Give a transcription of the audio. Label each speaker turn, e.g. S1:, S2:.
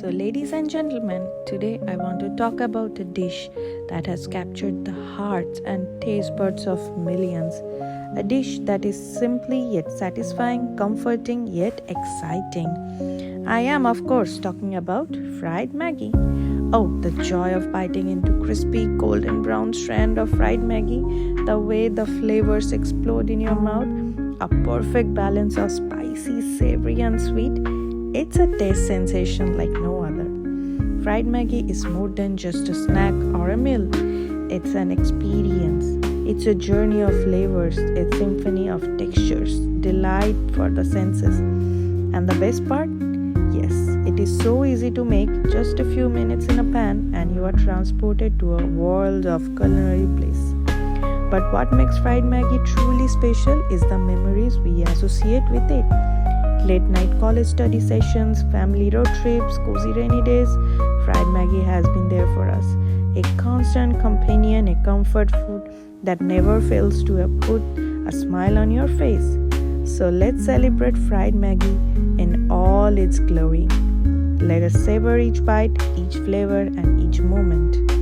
S1: So, ladies and gentlemen, today I want to talk about a dish that has captured the hearts and taste buds of millions. A dish that is simply yet satisfying, comforting yet exciting. I am, of course, talking about fried Maggi. Oh, the joy of biting into crispy, golden brown strand of fried Maggi, the way the flavors explode in your mouth, a perfect balance of spicy, savory, and sweet. It's a taste sensation like no other. Fried Maggi is more than just a snack or a meal. It's an experience. It's a journey of flavors, a symphony of textures, delight for the senses. And the best part? Yes, it is so easy to make, just a few minutes in a pan and you are transported to a world of culinary bliss. But what makes fried Maggi truly special is the memories we associate with it. Late night college study sessions, family road trips, cozy rainy days, fried Maggi has been there for us. A constant companion, a comfort food that never fails to put a smile on your face. So let's celebrate fried Maggi in all its glory. Let us savor each bite, each flavor, and each moment.